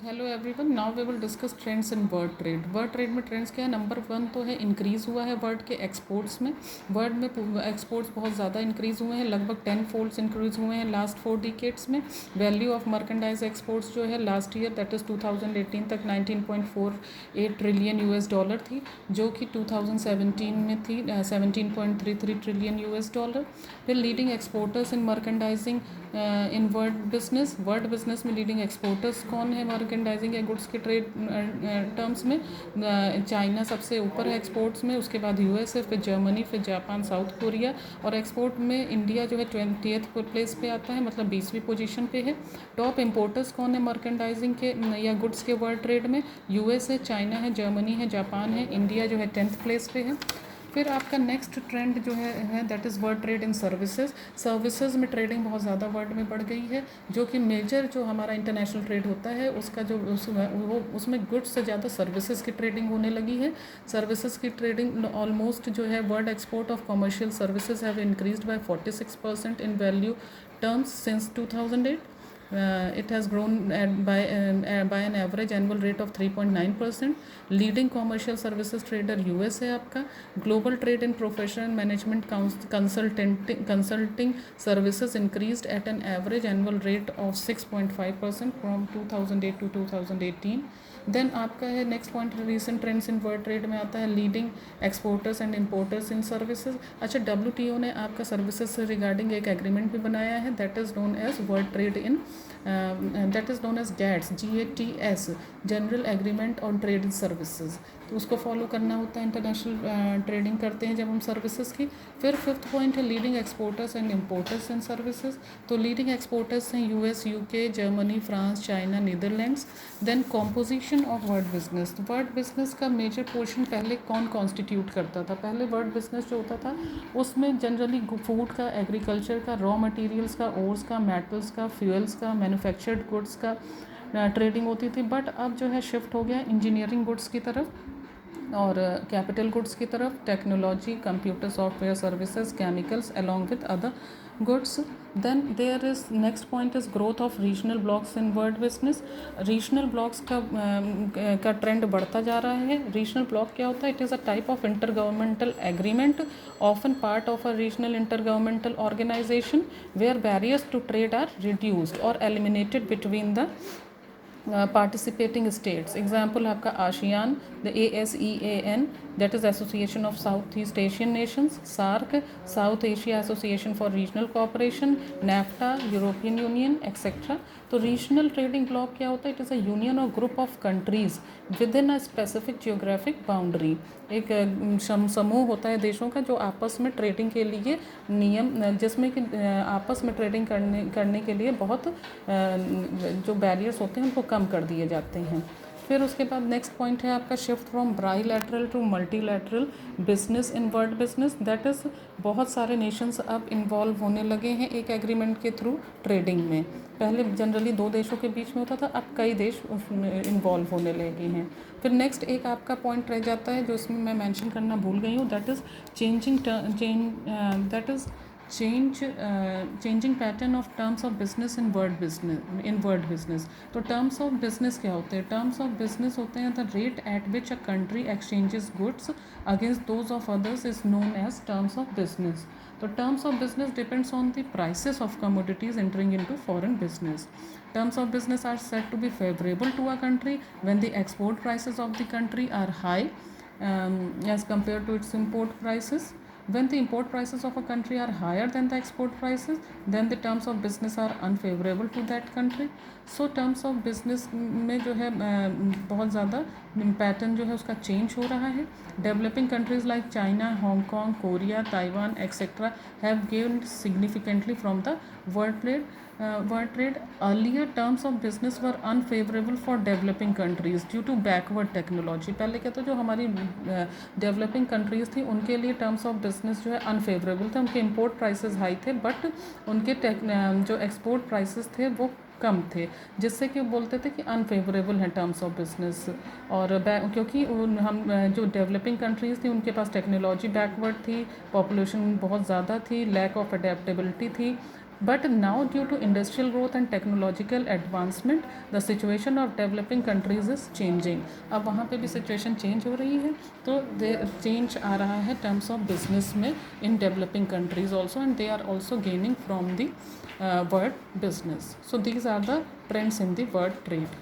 Hello everyone, now we will discuss trends in world trade. World trade में trends क्या है? Number one तो है इंक्रीज़ हुआ है वर्ल्ड के एक्सपोर्ट्स में। वर्ल्ड में एक्सपोर्ट्स बहुत ज़्यादा इंक्रीज़ हुए हैं, लगभग 10 फोल्ड्स इंक्रीज़ हुए हैं लास्ट 4 डिकेट्स में। वैल्यू ऑफ मर्केंडाइज एक्सपोर्ट्स जो है लास्ट ईयर दैट इज़ 2018 तक 19.48 ट्रिलियन यूएस डॉलर थी, जो कि 2017 में थी 17.33 ट्रिलियन यूएस डॉलर। फिर leading exporters in merchandising in world business में लीडिंग एक्सपोर्टर्स कौन है मर्केंडाइजिंग या गुड्स के ट्रेड टर्म्स में? चाइना सबसे ऊपर है एक्सपोर्ट्स में, उसके बाद यूएस है, फिर जर्मनी, फिर जापान, साउथ कोरिया। और एक्सपोर्ट में इंडिया जो है 20th प्लेस पे आता है, मतलब 20वीं पोजीशन पे है। टॉप इम्पोर्टर्स कौन है मर्केंडाइजिंग के या गुड्स के वर्ल्ड ट्रेड में? यूएस है, चाइना है, जर्मनी है, जापान है, इंडिया जो है 10th प्लेस पे है। फिर आपका नेक्स्ट ट्रेंड जो है that is world trade in services में ट्रेडिंग बहुत ज़्यादा वर्ल्ड में बढ़ गई है, जो कि मेजर जो हमारा इंटरनेशनल ट्रेड होता है उसका जो उसमें गुड्स से ज़्यादा सर्विसेज की ट्रेडिंग होने लगी है। सर्विसेज की ट्रेडिंग ऑलमोस्ट जो है world export of commercial services have increased by 46% in value terms since 2008. It has grown by an average annual rate of 3.9%. Leading commercial services trader US है आपका। Global trade and professional management consulting services increased at an average annual rate of 6.5% from 2008 to 2018. Then आपका है next point recent trends in world trade में आता है leading exporters and importers in services. अच्छा, WTO ने आपका services से regarding एक एग्रीमेंट भी बनाया है that is known as world trade in that is known as GATS, general agreement on trade in services. तो उसको फॉलो करना होता है, इंटरनेशनल ट्रेडिंग करते हैं जब हम सर्विसेज की। फिर फिफ्थ पॉइंट है leading exporters and importers in services. तो लीडिंग एक्सपोर्टर्स हैं US, UK, Germany, France, China, Netherlands. Then composition of world business. तो वर्ल्ड बिजनेस का मेजर पोर्शन पहले कौन कॉन्स्टिट्यूट करता था? पहले वर्ल्ड बिजनेस जो होता था उसमें जनरली फूड का, एग्रीकल्चर का, रॉ मटेरियल्स का, ओर्स का, मेटल्स का, फ्यूल्स का, मैन्युफैक्चर्ड गुड्स का ट्रेडिंग होती थी। बट अब जो है शिफ्ट हो गया इंजीनियरिंग गुड्स की तरफ और कैपिटल गुड्स की तरफ, technology, computer software services, chemicals along with other goods. Then there is next point is growth of regional blocks in world business. Regional blocks का ट्रेंड बढ़ता जा रहा है। रीजनल ब्लॉक क्या होता है? It is a type of inter governmental agreement often part of a regional inter governmental organization where barriers to trade are reduced और eliminated between the participating states. Example आपका ASEAN, the ASEAN that is Association of Southeast Asian Nations, SAARC, South Asia Association for Regional Cooperation, NAFTA, European Union, etc. तो regional trading block क्या होता है? It is a union और group of countries with in a specific geographic boundary. एक समूह होता है देशों का जो आपस में ट्रेडिंग के लिए नियम, जिसमें कि आपस में ट्रेडिंग करने के लिए बहुत जो बैरियर्स होते हैं उनको कम कर दिए जाते हैं। फिर उसके बाद नेक्स्ट पॉइंट है आपका shift from bilateral to multilateral business in world business. That is बहुत सारे नेशंस अब इन्वॉल्व होने लगे हैं एक एग्रीमेंट के थ्रू ट्रेडिंग में। पहले जनरली 2 देशों के बीच में होता था, अब कई देश उसमें इन्वॉल्व होने लगे हैं। फिर नेक्स्ट एक आपका पॉइंट रह जाता है जो इसमें मैं मेंशन करना भूल गई हूँ, that is changing pattern of terms of business in world business. तो टर्म्स ऑफ बिजनेस क्या होते हैं? टर्म्स ऑफ बिजनेस होते हैं the rate at which a country exchanges goods against those of others is known as terms of business. तो terms of business depends on the prices of commodities entering into foreign business. Terms of business are said to be favorable to a country when the export prices of the country are high as compared to its import prices. When the import prices of a country are higher than the export prices, then the terms of business are unfavorable to that country. So terms of business में जो है बहुत ज़्यादा pattern जो है उसका change हो रहा है. Developing countries like China, Hong Kong, Korea, Taiwan, etc. have gained significantly from the world trade. Earlier terms of business were unfavorable for developing countries due to backward technology. पहले क्या था, जो हमारी डेवलपिंग कंट्रीज़ थी उनके लिए terms of business जो है अनफेवरेबल थे. उनके इम्पोर्ट प्राइसेस हाई थे बट उनके जो एक्सपोर्ट प्राइसेस थे वो कम थे, जिससे कि बोलते थे कि अनफेवरेबल है टर्म्स ऑफ बिजनेस. और क्योंकि हम जो डेवलपिंग कंट्रीज़ थी उनके पास टेक्नोलॉजी बैकवर्ड थी, पॉपुलेशन बहुत ज़्यादा थी, लैक ऑफ अडेप्टेबिलिटी थी, But now due to industrial growth and technological advancement, the situation of developing countries is changing. अब वहाँ पे भी situation change हो रही है, तो change आ रहा है terms of business में in developing countries also, and they are also gaining from the world business. So these are the trends in the world trade.